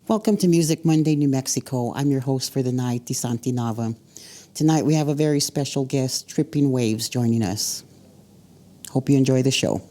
Welcome to Music Monday, New Mexico. I'm your host for the night, DeSanti Nava. Tonight we have a very special guest, Tripping Waves, joining us. Hope you enjoy the show.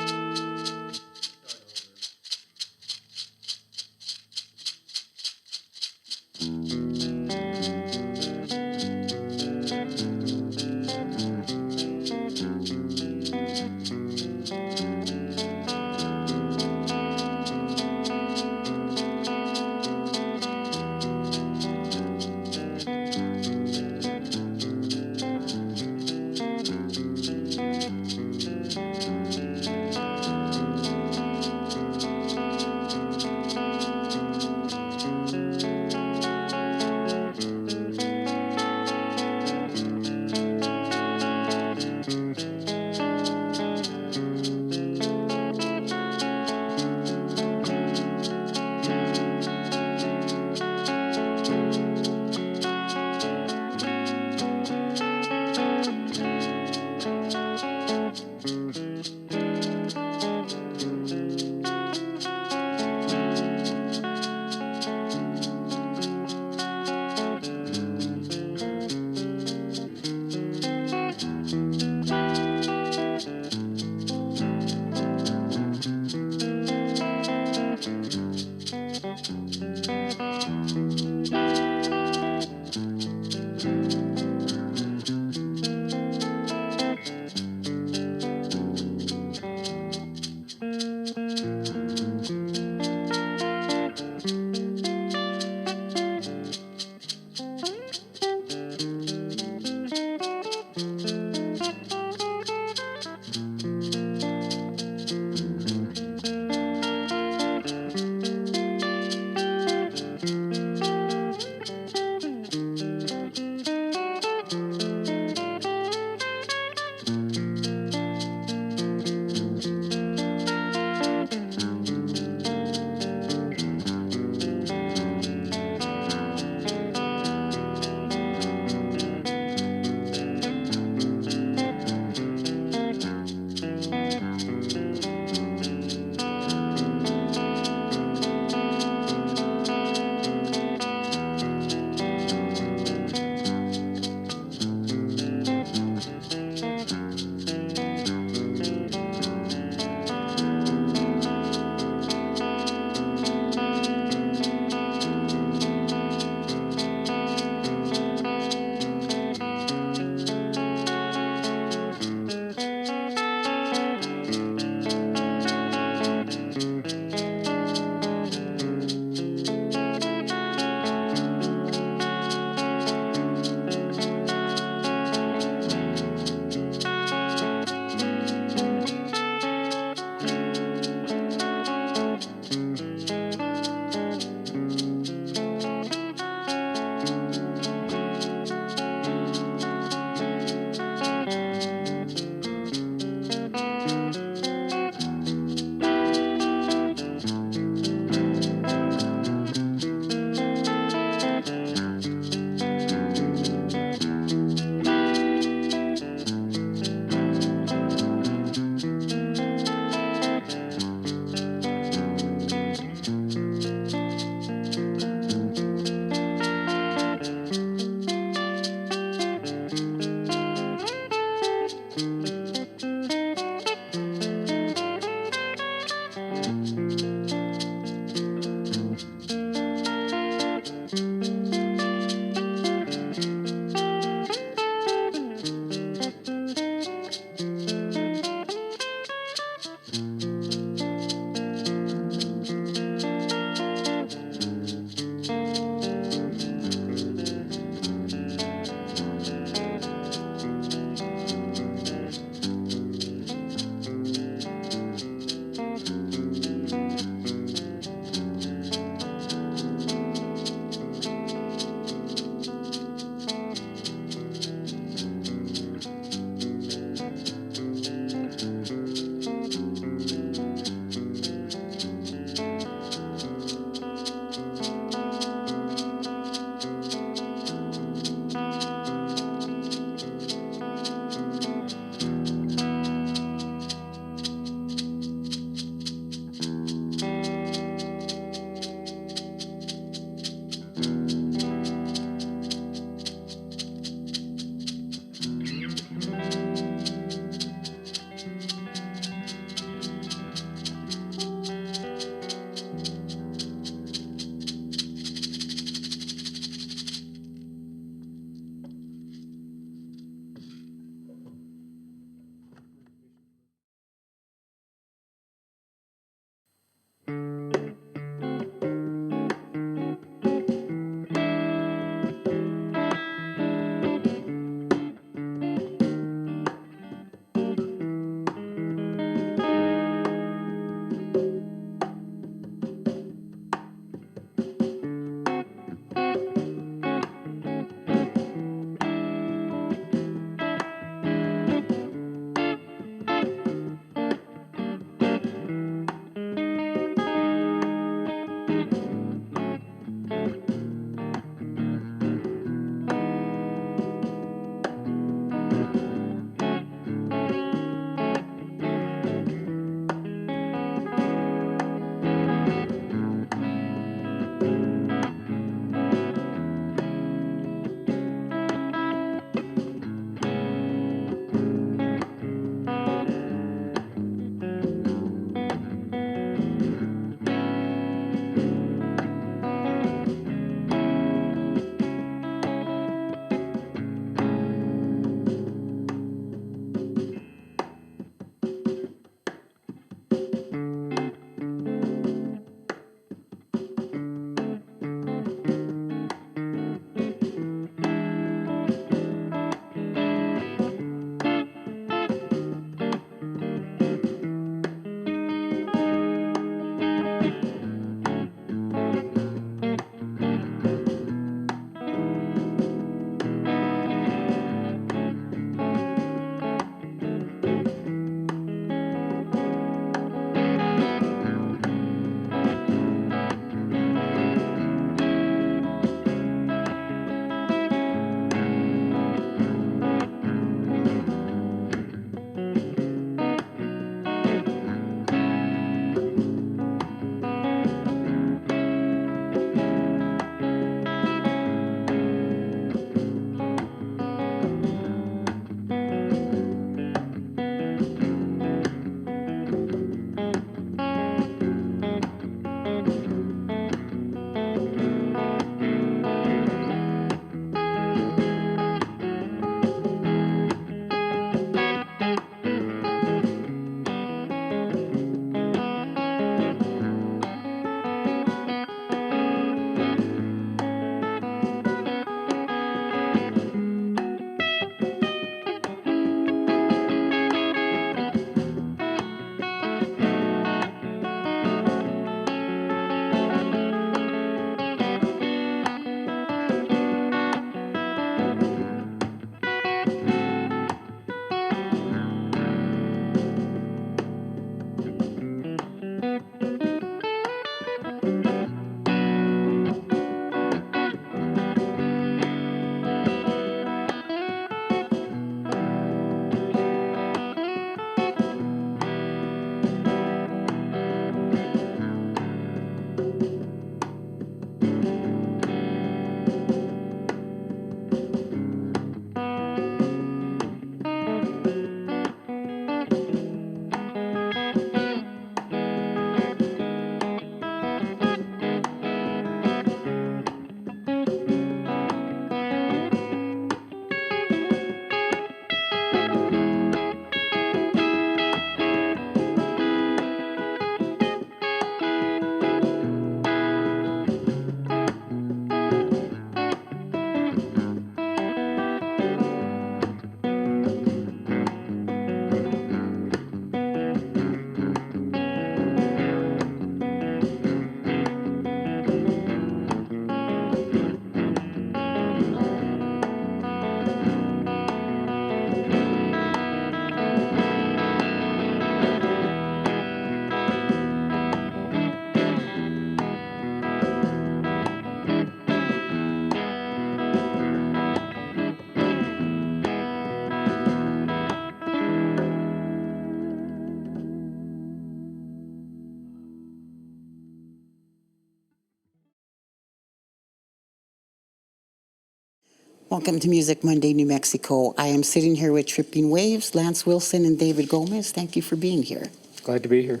Welcome to Music Monday, New Mexico. I am sitting here with Tripping Waves, Lance Wilson, and David Gomez. Thank you for being here. Glad to be here.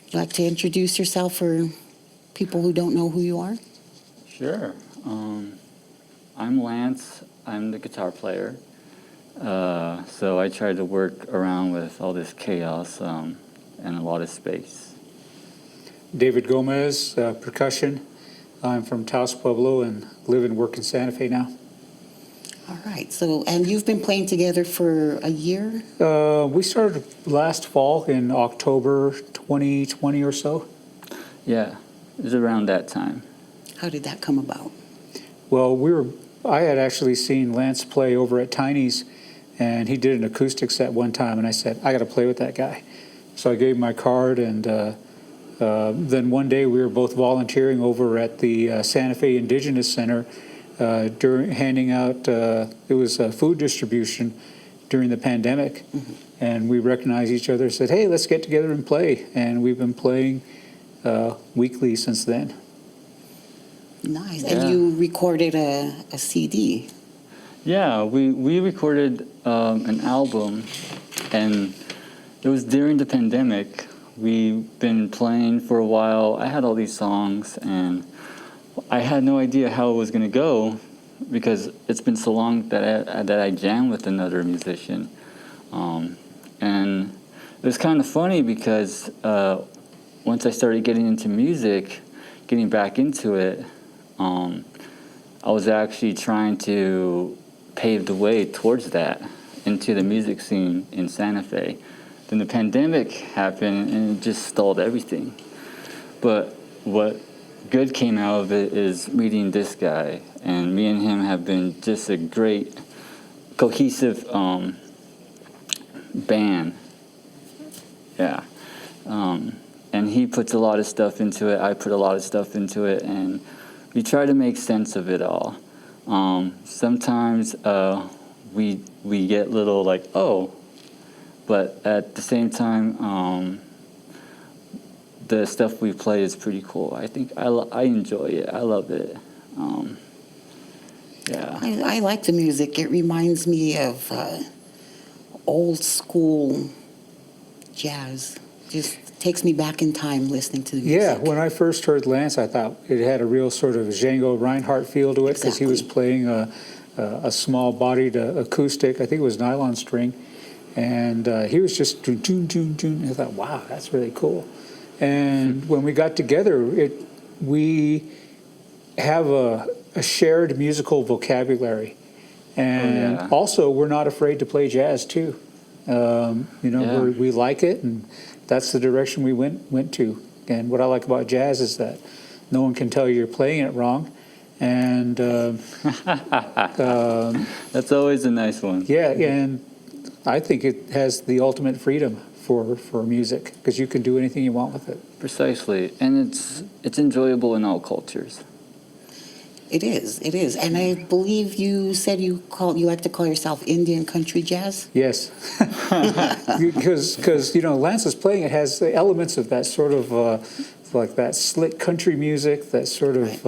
You'd like to introduce yourself for people who don't know who you are? Sure. I'm Lance. I'm the guitar player. So I try to work around with all this chaos and a lot of space. David Gomez, percussion. I'm from Taos Pueblo and live and work in Santa Fe now. All right. So, and you've been playing together for a year? We started last fall in October 2020 or so. Yeah, it was around that time. How did that come about? Well, I had actually seen Lance play over at Tiny's, and he did an acoustic set one time, and I said, I got to play with that guy. So I gave him my card, and then one day we were both volunteering over at the Santa Fe Indigenous Center during handing out, it was food distribution during the pandemic. Mm-hmm. And we recognized each other and said, hey, let's get together and play. And we've been playing weekly since then. Nice. Yeah. And you recorded a CD. Yeah, we recorded an album, and it was during the pandemic. We've been playing for a while. I had all these songs, and I had no idea how it was going to go because it's been so long that I jammed with another musician. And it was kind of funny because once I started getting into music, getting back into it, I was actually trying to pave the way towards that, into the music scene in Santa Fe. Then the pandemic happened and it just stalled everything. But what good came out of it is meeting this guy, and me and him have been just a great cohesive band. Yeah. And he puts a lot of stuff into it, I put a lot of stuff into it, and we try to make sense of it all. Sometimes we get little like, oh, but at the same time, the stuff we play is pretty cool. I think I enjoy it. I love it. Yeah. I like the music. It reminds me of old school jazz. Just takes me back in time listening to the music. Yeah, when I first heard Lance, I thought it had a real sort of Django Reinhardt feel to it because he was playing a small-bodied acoustic. I think it was nylon string. And he was just doon, doon, doon, doon. I thought, wow, that's really cool. And when we got together, we have a shared musical vocabulary. And also, we're not afraid to play jazz, too. We like it, and that's the direction we went to. And what I like about jazz is that no one can tell you you're playing it wrong. And that's always a nice one. Yeah, and I think it has the ultimate freedom for music because you can do anything you want with it. Precisely, and it's enjoyable in all cultures. It is, and I believe you said you like to call yourself Indian country jazz. Yes, because Lance is playing. It has the elements of that sort of like that slick country music, that sort of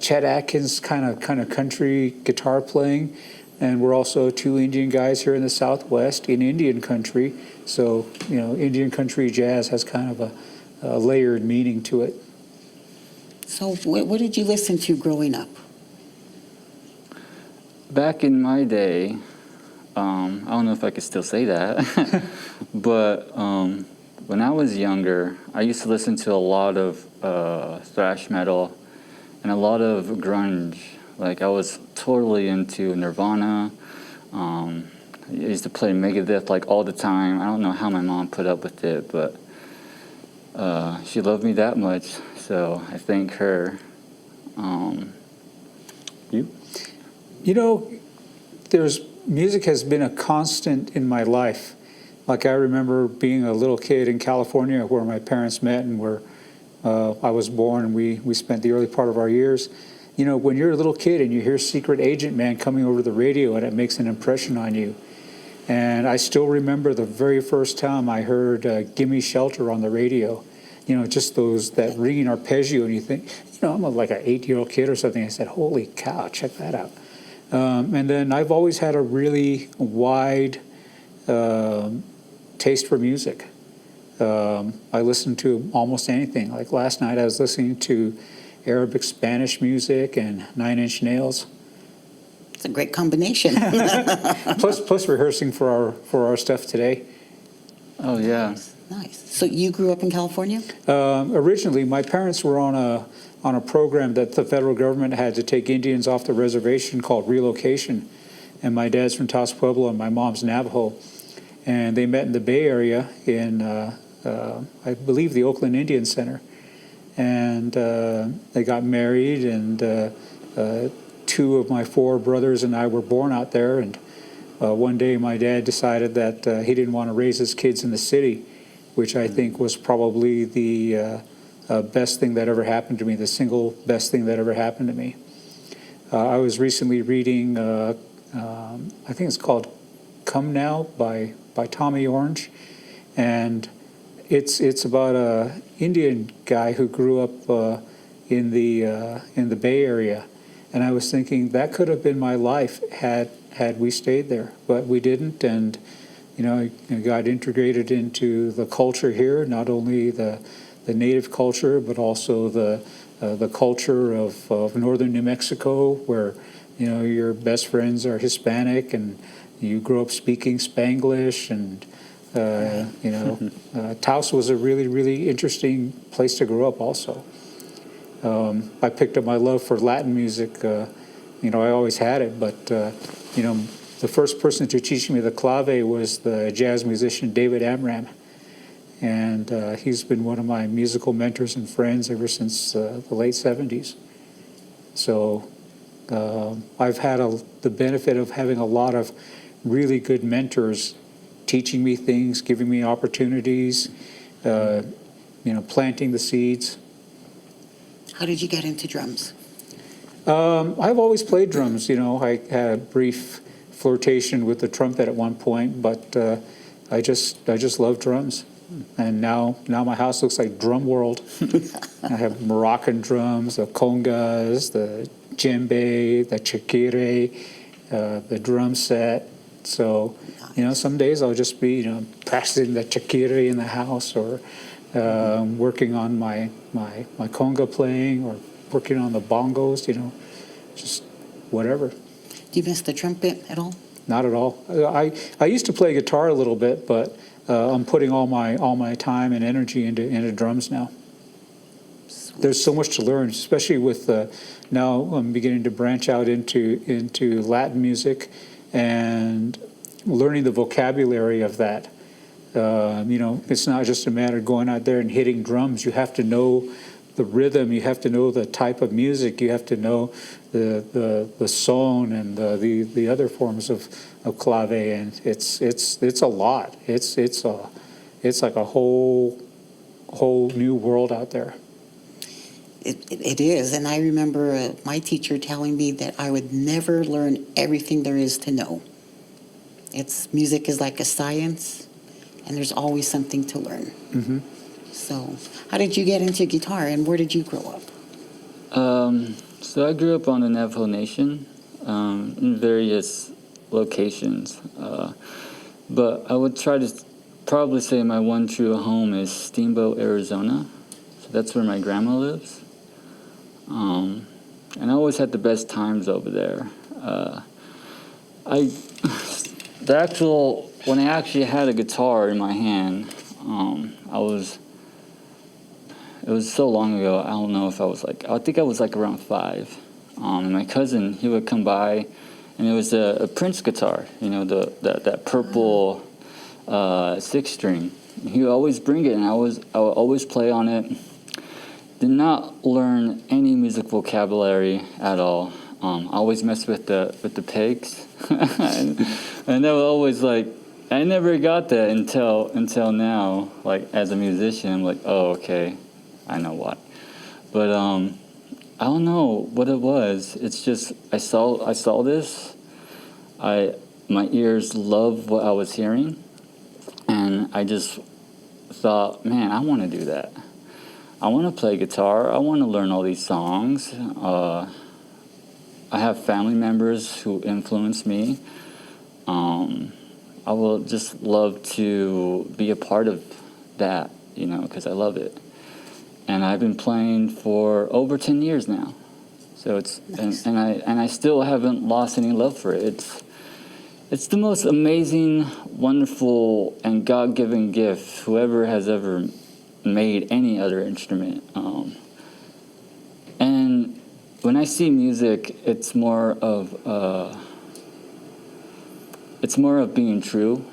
Chet Atkins kind of country guitar playing. And we're also two Indian guys here in the Southwest in Indian country. So, Indian country jazz has kind of a layered meaning to it. So what did you listen to growing up? Back in my day, I don't know if I could still say that, but when I was younger, I used to listen to a lot of thrash metal and a lot of grunge. Like, I was totally into Nirvana. I used to play Megadeth, like, all the time. I don't know how my mom put up with it, but she loved me that much, so I thank her. You? Music has been a constant in my life. Like, I remember being a little kid in California where my parents met and where I was born, and we spent the early part of our years. When you're a little kid and you hear Secret Agent Man coming over the radio, and it makes an impression on you. And I still remember the very first time I heard Gimme Shelter on the radio. Just that ringing arpeggio, and you think, I'm like an 8-year-old kid or something. I said, holy cow, check that out. And then I've always had a really wide taste for music. I listen to almost anything. Like last night, I was listening to Arabic, Spanish music, and Nine Inch Nails. It's a great combination. plus rehearsing for our stuff today. Oh yeah. Nice. So you grew up in California? Originally, my parents were on a program that the federal government had to take Indians off the reservation called relocation, and my dad's from Taos Pueblo and my mom's Navajo, and they met in the Bay Area in I believe the Oakland Indian Center, and they got married, and two of my four brothers and I were born out there, and one day my dad decided that he didn't want to raise his kids in the city, which I think was probably the best thing that ever happened to me, the single best thing that ever happened to me. I was recently reading, I think it's called Come Now by Tommy Orange, and it's about a Indian guy who grew up in the Bay Area, and I was thinking that could have been my life had we stayed there, but we didn't, and I got integrated into the culture here, not only the native culture, but also the culture of northern New Mexico, where your best friends are Hispanic, and you grow up speaking Spanglish, and Taos was a really, really interesting place to grow up also. I picked up my love for Latin music. I always had it, but the first person to teach me the clave was the jazz musician David Amram, and he's been one of my musical mentors and friends ever since the late 70s. So I've had the benefit of having a lot of really good mentors teaching me things, giving me opportunities, planting the seeds. How did you get into drums? I've always played drums. I had a brief flirtation with the trumpet at one point, but I just love drums. And now my house looks like drum world. I have Moroccan drums, the congas, the djembe, the chakire, the drum set. So, some days I'll just be, practicing the chakire in the house, or working on my conga playing, or working on the bongos, just whatever. Do you miss the trumpet at all? Not at all. I used to play guitar a little bit, but I'm putting all my time and energy into drums now. Sweet. There's so much to learn, especially with now I'm beginning to branch out into Latin music and learning the vocabulary of that. It's not just a matter of going out there and hitting drums. You have to know the rhythm. You have to know the type of music. You have to know the son and the other forms of clave, and it's a lot. It's like a whole new world out there. It is, and I remember my teacher telling me that I would never learn everything there is to know. Music is like a science, and there's always something to learn. Mm-hmm. So, how did you get into guitar, and where did you grow up? So I grew up on the Navajo Nation in various locations, but I would try to probably say my one true home is Steamboat, Arizona. So that's where my grandma lives. And I always had the best times over there. When I actually had a guitar in my hand, it was so long ago, I don't know if I think I was around 5. And my cousin, he would come by, and it was a Prince guitar, that purple 6-string. He would always bring it, and I would always play on it. Did not learn any music vocabulary at all. I always messed with the pegs, and that was always I never got that until now. As a musician, I'm like, oh, okay, I know why. But I don't know what it was. It's just I saw this. My ears loved what I was hearing, and I just thought, man, I want to do that. I want to play guitar. I want to learn all these songs. I have family members who influence me. I will just love to be a part of that, because I love it. And I've been playing for over 10 years now. So it's Nice. and I still haven't lost any love for it. It's the most amazing, wonderful, and God-given gift whoever has ever made any other instrument. And when I see music, it's more of being true.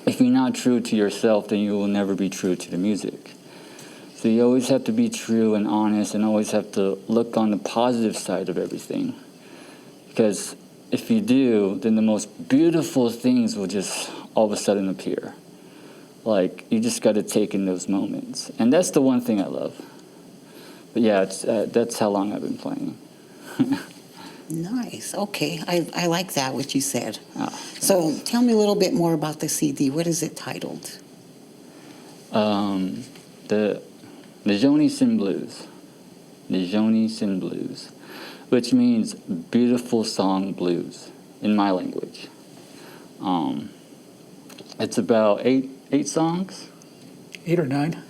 If you're not true to yourself, then you will never be true to the music. So you always have to be true and honest, and always have to look on the positive side of everything. Because if you do, then the most beautiful things will just all of a sudden appear. Like, you just got to take in those moments. And that's the one thing I love. But yeah, that's how long I've been playing. Nice. Okay. I like that, what you said. Ah, So tell me a little bit more about the CD. What is it titled? The Joni Sin Blues. The Joni Sin Blues. Which means beautiful song blues in my language. It's about eight songs? 8 or 9?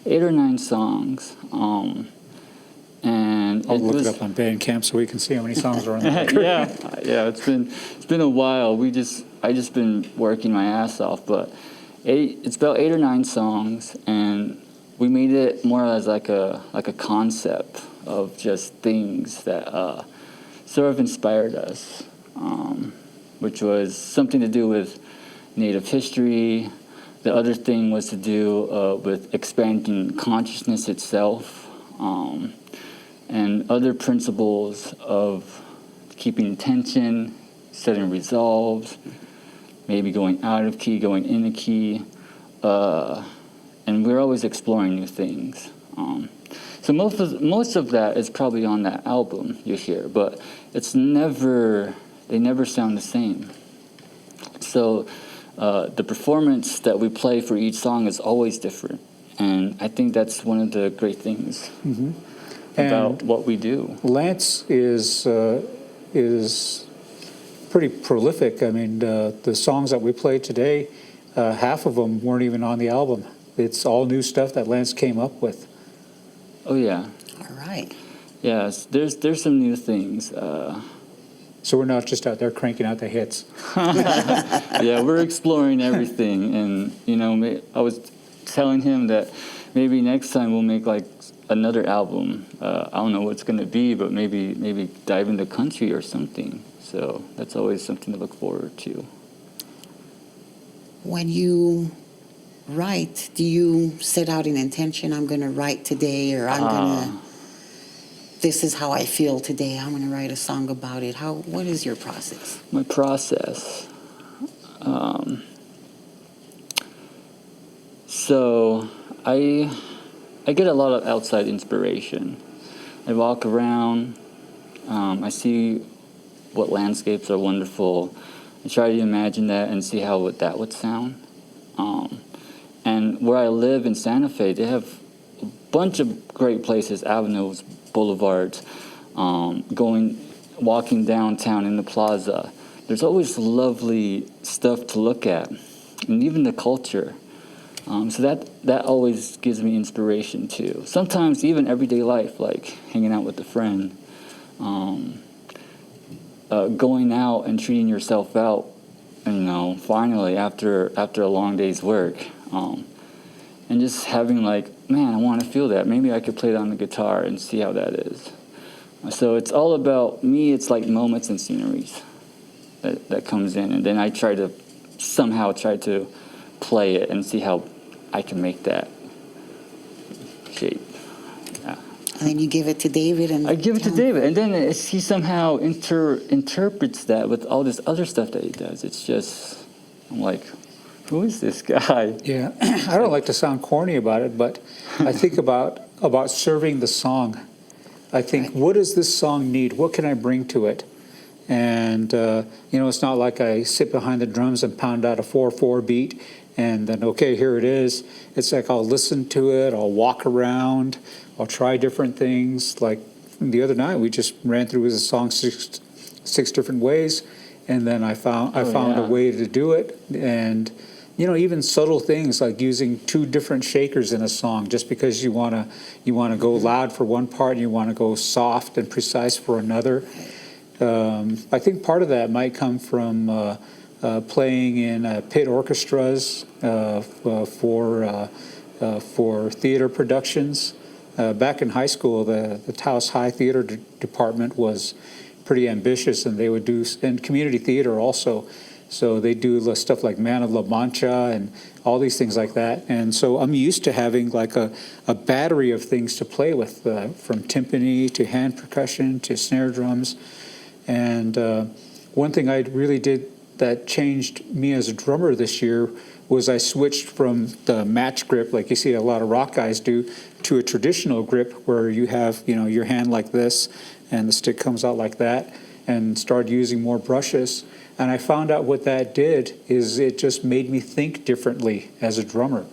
8 or 9 songs. And I'll look it up on Bandcamp so we can see how many songs are on the record. yeah. It's been a while. I just been working my ass off, but it's about 8 or 9 songs, and we made it more as like a concept of just things that sort of inspired us, which was something to do with Native history. The other thing was to do with expanding consciousness itself. And other principles of keeping tension, setting resolves, maybe going out of key, going in a key, and we're always exploring new things. So most of that is probably on that album you hear, but they never sound the same. So the performance that we play for each song is always different, and I think that's one of the great things. Mm-hmm. About what we do. Lance is pretty prolific. I mean, the songs that we played today, half of them weren't even on the album. It's all new stuff that Lance came up with. Oh yeah. All right. Yes, there's some new things. So we're not just out there cranking out the hits. Yeah, we're exploring everything, and I was telling him that maybe next time we'll make like another album. I don't know what it's going to be, but maybe dive into country or something. So that's always something to look forward to. When you write, do you set out an intention? I'm going to write today, or this is how I feel today. I'm going to write a song about it. What is your process? My process. So I get a lot of outside inspiration. I walk around, I see what landscapes are wonderful. I try to imagine that and see how that would sound. And where I live in Santa Fe, they have a bunch of great places, avenues, boulevards, walking downtown in the plaza. There's always lovely stuff to look at, and even the culture. So that always gives me inspiration too. Sometimes even everyday life, like hanging out with a friend, going out and treating yourself out, finally after a long day's work, and just having like, man, I want to feel that. Maybe I could play it on the guitar and see how that is. So it's all about me. It's like moments and sceneries that comes in, and then I try to play it and see how I can make that shape. Yeah. And then you give it to David, and I give it to David, and then he somehow interprets that with all this other stuff that he does. It's just, I'm like, who is this guy? Yeah, I don't like to sound corny about it, but I think about serving the song. I think, what does this song need? What can I bring to it? And, it's not like I sit behind the drums and pound out a 4/4 beat and then, okay, here it is. It's like I'll listen to it, I'll walk around, I'll try different things. Like the other night we just ran through the song six different ways, and then I found a way to do it. And even subtle things like using two different shakers in a song, just because you want to go loud for one part and you want to go soft and precise for another. I think part of that might come from playing in pit orchestras for theater productions. Back in high school, the Taos High Theater Department was pretty ambitious, and they would do, and community theater also. So they do stuff like Man of La Mancha and all these things like that. And so I'm used to having like a battery of things to play with, from timpani to hand percussion to snare drums. And one thing I really did that changed me as a drummer this year was I switched from the match grip, like you see a lot of rock guys do, to a traditional grip where you have, your hand like this and the stick comes out like that, and started using more brushes. And I found out what that did is it just made me think differently as a drummer.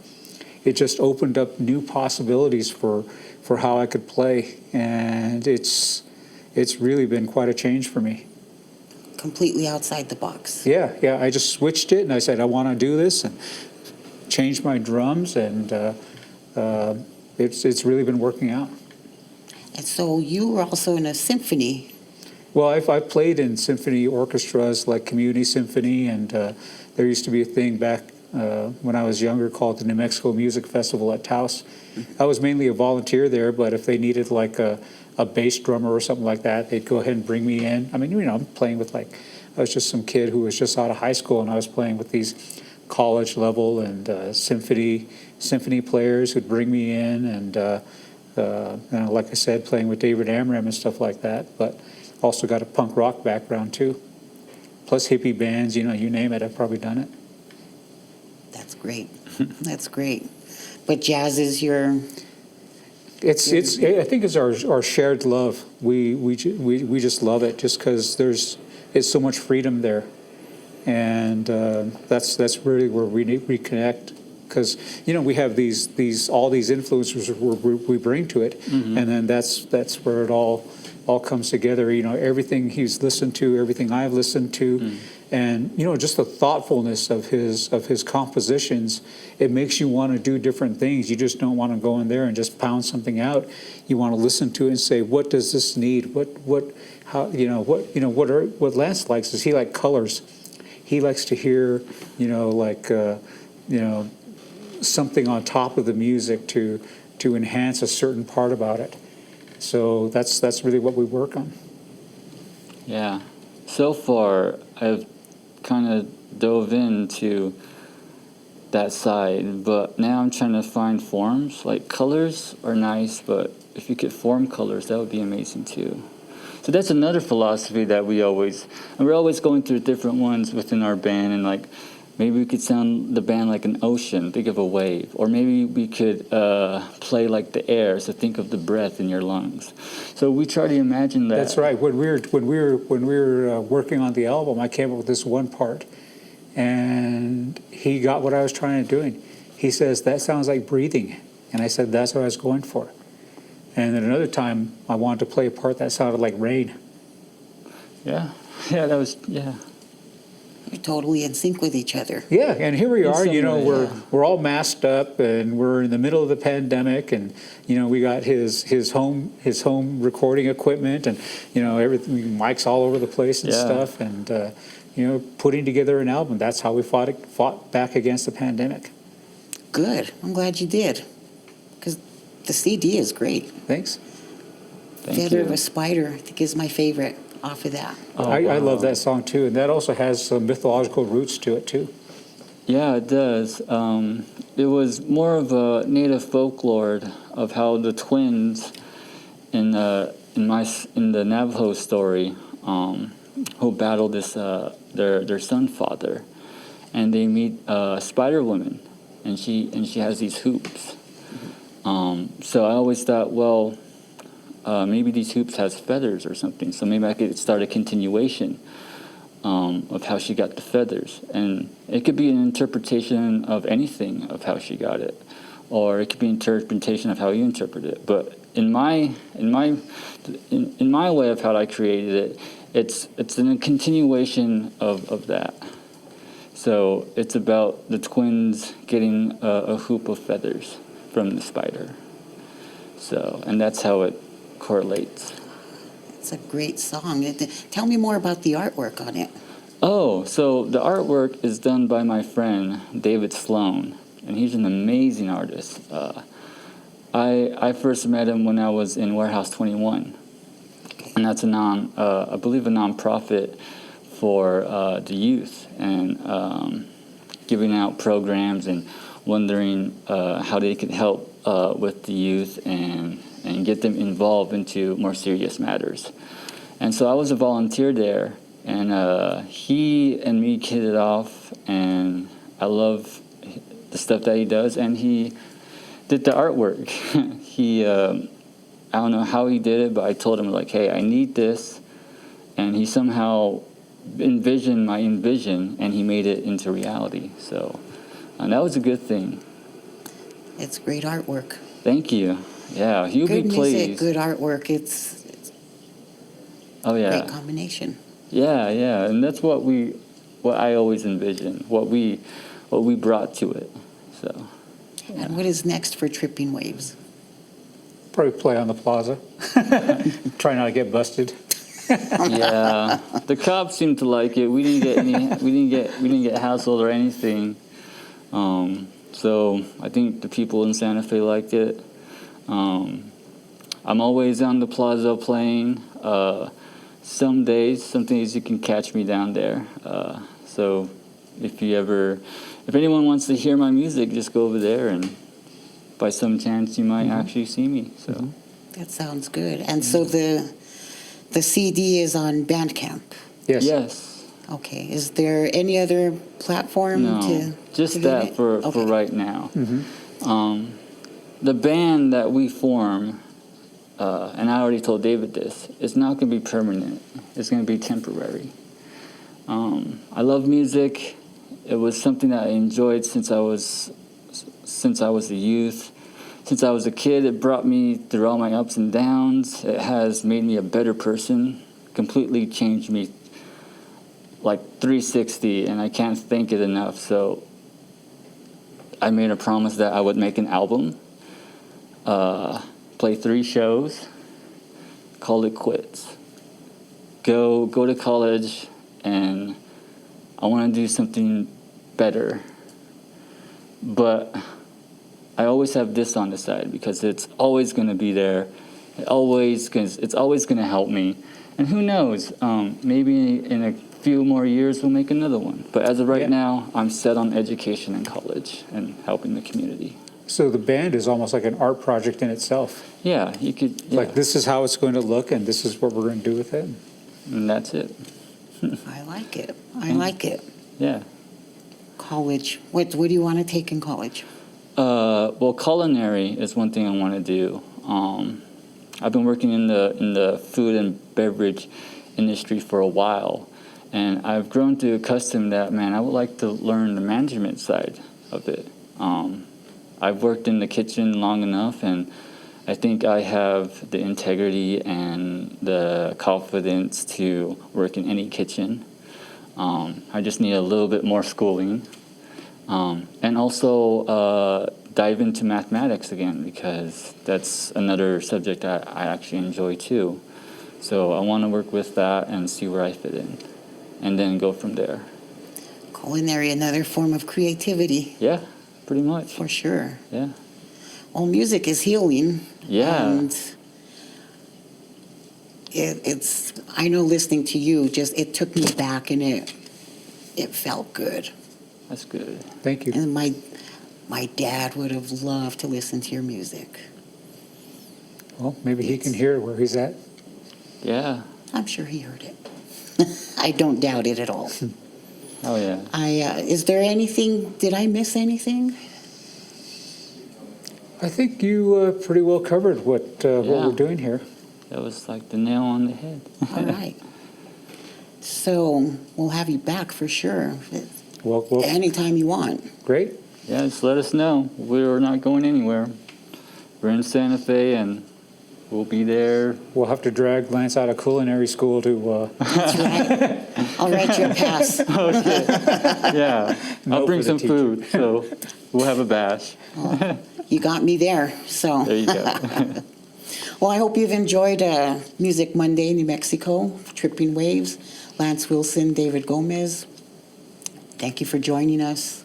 It just opened up new possibilities for how I could play, and it's really been quite a change for me. Completely outside the box. Yeah. I just switched it, and I said I want to do this, and changed my drums, and it's really been working out. And so you were also in a symphony. Well, I've played in symphony orchestras like Community Symphony, and there used to be a thing back when I was younger called the New Mexico Music Festival at Taos. I was mainly a volunteer there, but if they needed like a bass drummer or something like that, they'd go ahead and bring me in. I mean, I'm playing with I was just some kid who was just out of high school, and I was playing with these college level and symphony players who'd bring me in, and like I said, playing with David Amram and stuff like that. But also got a punk rock background too, plus hippie bands. You name it, I've probably done it. That's great. That's great. But jazz is your. It's I think it's our shared love. We just love it just because it's so much freedom there, and that's really where we reconnect. Because we have all these influences we bring to it, and then that's where it all comes together. Everything he's listened to, everything I've listened to, and just the thoughtfulness of his compositions. It makes you want to do different things. You just don't want to go in there and just pound something out. You want to listen to it and say, what does this need? What Lance likes is he likes colors. He likes to hear something on top of the music to enhance a certain part about it. So that's really what we work on. Yeah. So far, I've kind of dove into that side, but now I'm trying to find forms. Like colors are nice, but if you could form colors, that would be amazing too. So that's another philosophy that we're always going through different ones within our band, and maybe we could sound the band like an ocean, think of a wave. Or maybe we could play like the air, so think of the breath in your lungs. So we try to imagine that. That's right. When we were working on the album, I came up with this one part, and he got what I was trying to do. He says, that sounds like breathing. And I said, that's what I was going for. And then another time, I wanted to play a part that sounded like rain. Yeah, that was. You're totally in sync with each other. Yeah, and here we are. We're all masked up, and we're in the middle of the pandemic, and we got his home recording equipment, and everything, mics all over the place and stuff, and putting together an album. That's how we fought back against the pandemic. Good. I'm glad you did, because the CD is great. Thanks. Feather of a Spider, I think, is my favorite off of that. I love that song too, and that also has some mythological roots to it too. Yeah, it does. It was more of a native folklore of how the twins in the Navajo story who battle this their son father, and they meet a Spider Woman, and she has these hoops. So I always thought, well, maybe these hoops has feathers or something. So maybe I could start a continuation of how she got the feathers. And it could be an interpretation of anything of how she got it. Or it could be an interpretation of how you interpret it. But in my way of how I created it, it's a continuation of that. So it's about the twins getting a hoop of feathers from the spider. So, and that's how it correlates. It's a great song. Tell me more about the artwork on it. Oh, so the artwork is done by my friend David Sloan, and he's an amazing artist. I first met him when I was in Warehouse 21, and that's I believe a nonprofit for the youth, and giving out programs and wondering how they could help with the youth and get them involved into more serious matters. And so I was a volunteer there, and he and me hit it off, and I love the stuff that he does, and he did the artwork. He, I don't know how he did it, but I told him, like, hey, I need this, and he somehow envisioned my envision, and he made it into reality. So that was a good thing. It's great artwork. Thank you. Yeah, he'll Good be music, pleased. good artwork. It's Oh a yeah. great combination. Yeah, yeah, and that's what I always envisioned, what we brought to it. So. And what is next for Tripping Waves? Probably play on the plaza. Try not to get busted. Yeah, the cops seemed to like it. We didn't get hassled or anything. So I think the people in Santa Fe liked it. I'm always on the plaza playing. Some days you can catch me down there. So if anyone wants to hear my music, just go over there, and by some chance you might actually see me. So That sounds good. And so the CD is on Bandcamp. Yes. yes, Okay. Is there any other platform no, just to get that it? for Okay. right now. The band that we form, and I already told David this, it's not going to be permanent. It's going to be temporary. I love music. It was something that I enjoyed since I was a youth. Since I was a kid, it brought me through all my ups and downs. It has made me a better person, completely changed me like 360, and I can't thank it enough. So I made a promise that I would make an album, play 3 shows, call it quits. Go to college, and I want to do something better. But I always have this on the side because it's always going to be there. It's always going to help me. And who knows, maybe in a few more years we'll make another one. But as of right now, I'm set on education and college and helping the community. So the band is almost like an art project in itself. Yeah, you could. Yeah. Like this is how it's going to look, and this is what we're going to do with it. And that's it. I like it. I like it. Yeah. College. What do you want to take in college? Well, culinary is one thing I want to do. I've been working in the food and beverage industry for a while, and I've grown to accustom that, man, I would like to learn the management side of it. I've worked in the kitchen long enough, and I think I have the integrity and the confidence to work in any kitchen. I just need a little bit more schooling. And also dive into mathematics again, because that's another subject that I actually enjoy too. So I want to work with that and see where I fit in, and then go from there. Culinary, another form of creativity. Yeah, pretty much. For sure. Yeah. Well, music is healing. Yeah. And it's, I know listening to you, it took me back, and it felt good. That's good. Thank you. And my dad would have loved to listen to your music. Well, maybe he can hear where he's at. Yeah. I'm sure he heard it. I don't doubt it at all. Oh yeah. Is there anything, did I miss anything? I think you pretty well covered what Yeah. we're doing here. That was like the nail on the head. All right. So we'll have you back for sure. Well, Anytime you want. great. Yeah, just let us know. We're not going anywhere. We're in Santa Fe, and we'll be there. We'll have to drag Lance out of culinary school to. That's right. I'll write you a pass. Yeah, No I'll bring for the some teacher. food, so we'll have a bash. You got me there. So, There you go. well, I hope you've enjoyed Music Monday, New Mexico, Tripping Waves. Lance Wilson, David Gomez. Thank you for joining us.